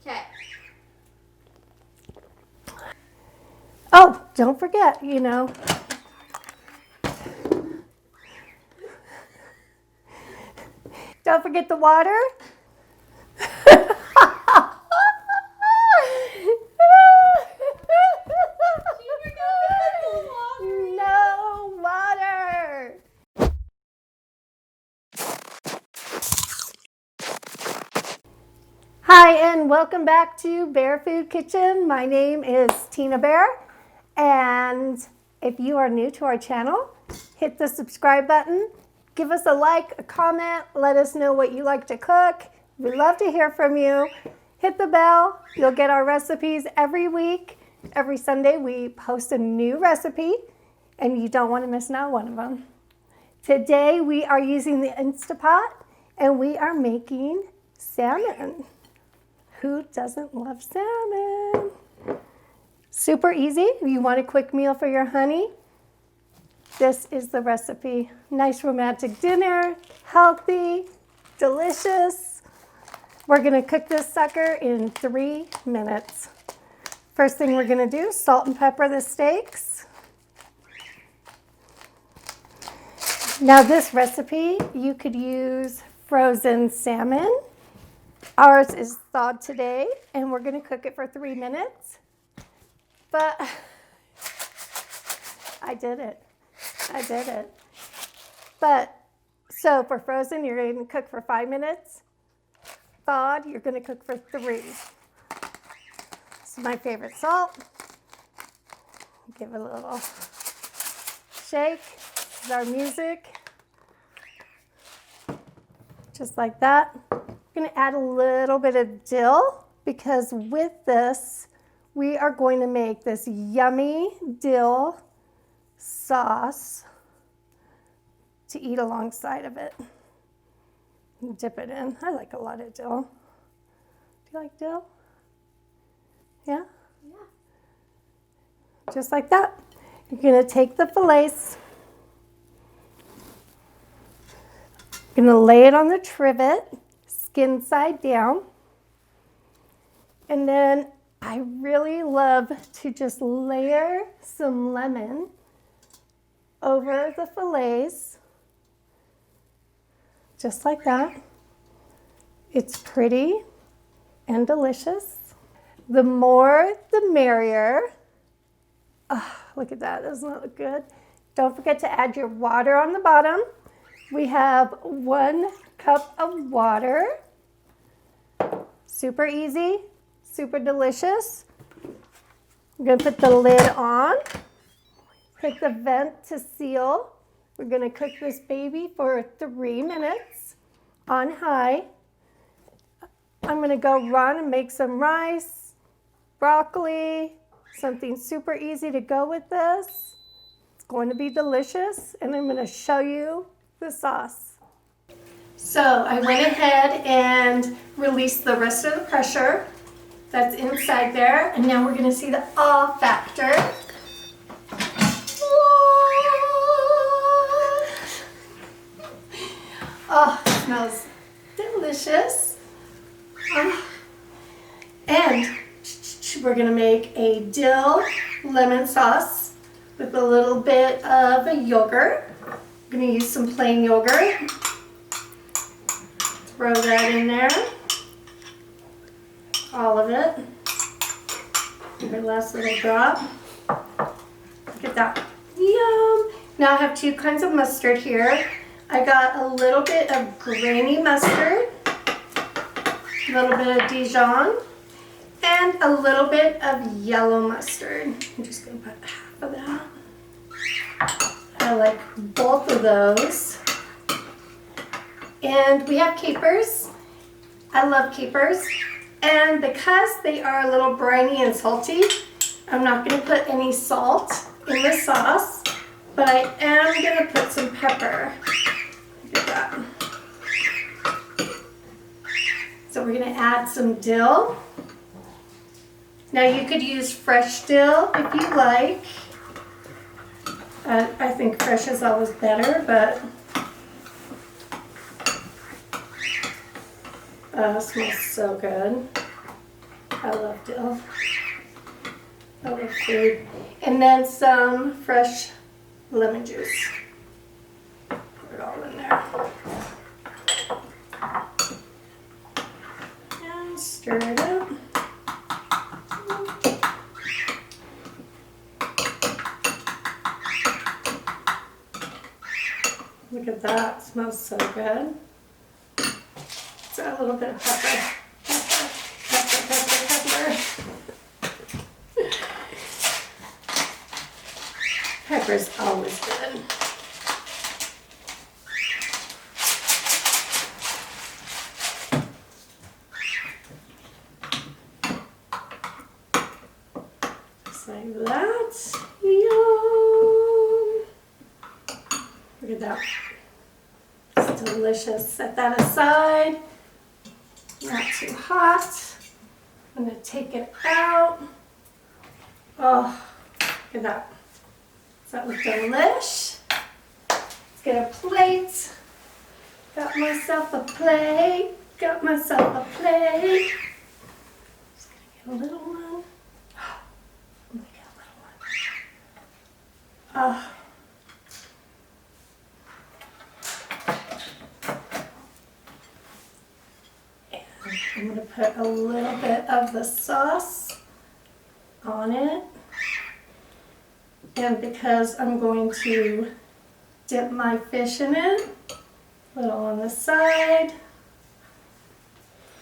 Okay. Oh, don't forget, don't forget the water. No water. Hi, and welcome back to Bear Food Kitchen. My name is Tina Bear, and if you are new to our channel, hit the subscribe button, give us a like, a comment, let us know what you like to cook. We'd love to hear from you. Hit the bell. You'll get our recipes every week. Every Sunday we post a new recipe, and you don't want to miss not one of them. Today we are using the Instapot, and we are making salmon. Who doesn't love salmon? Super easy. If you want a quick meal for your honey, this is the recipe. Nice romantic dinner, healthy, delicious. We're gonna cook this sucker in 3 minutes. First thing we're gonna do, salt and pepper the steaks. Now this recipe, you could use frozen salmon. Ours is thawed today, and we're gonna cook it for 3 minutes. But I did it. But, so for frozen, you're gonna cook for 5 minutes. Thawed, you're gonna cook for 3. This is my favorite salt. Give it a little shake. This is our music. Just like that. I'm going to add a little bit of dill because with this, we are going to make this yummy dill sauce to eat alongside of it. Dip it in. I like a lot of dill. Do you like dill? Yeah? Yeah. Just like that. You're going to take the fillets. You're going to lay it on the trivet, skin side down. And then I really love to just layer some lemon over the fillets, just like that. It's pretty and delicious. The more, the merrier. Oh, look at that, doesn't that look good? Don't forget to add your water on the bottom. We have 1 cup of water. Super easy, super delicious. I'm gonna put the lid on, put the vent to seal. We're gonna cook this baby for 3 minutes on high. I'm gonna go run and make some rice, broccoli, something super easy to go with this. It's going to be delicious, and I'm gonna show you the sauce. So I went ahead and released the rest of the pressure that's inside there, and now we're going to see the awe factor. Oh, it smells delicious. And we're going to make a dill lemon sauce with a little bit of a yogurt. I'm going to use some plain yogurt. Throw that in there. All of it. Every last little drop. Look at that. Yum! Now I have 2 kinds of mustard here. I got a little bit of grainy mustard, a little bit of Dijon, and a little bit of yellow mustard. I'm just going to put half of that. I like both of those. And we have capers. I love capers. And because they are a little briny and salty, I'm not going to put any salt in the sauce, but I am going to put some pepper. Look at that. So we're going to add some dill. Now you could use fresh dill if you like. I think fresh is always better, but it smells so good. I love dill. I love food. And then some fresh lemon juice. Put it all in there. And stir it up. Look at that, it smells so good. Let's add a little bit of pepper. Pepper. Pepper's always good. Just like that. Yum! Look at that. It's delicious. Set that aside. Not too hot. I'm going to take it out. Oh, look at that. Does that look delish? Let's get a plate. Got myself a plate. Got myself a plate. Just going to get a little one. Let me get a little one. Oh. I'm going to put a little bit of the sauce on it. And because I'm going to dip my fish in it, a little on the side.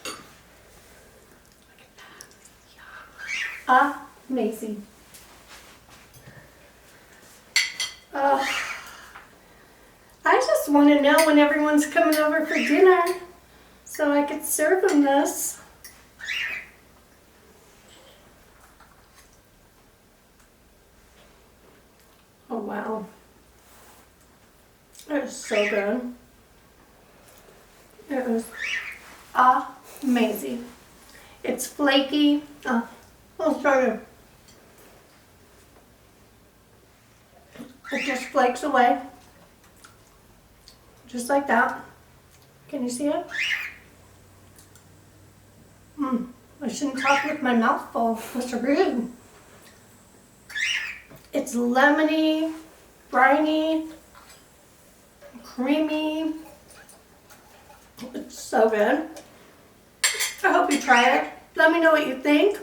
Look at that. Amazing. I just want to know when everyone's coming over for dinner, so I could serve them this. Oh wow. It is so good. It is amazing. It's flaky. I'll show you. It just flakes away. Just like that. Can you see it? I shouldn't talk with my mouth full. That's rude. It's lemony, briny, creamy. It's so good. I hope you try it. Let me know what you think.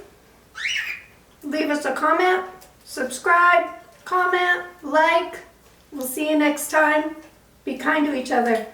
Leave us a comment, subscribe, comment, like. We'll see you next time. Be kind to each other.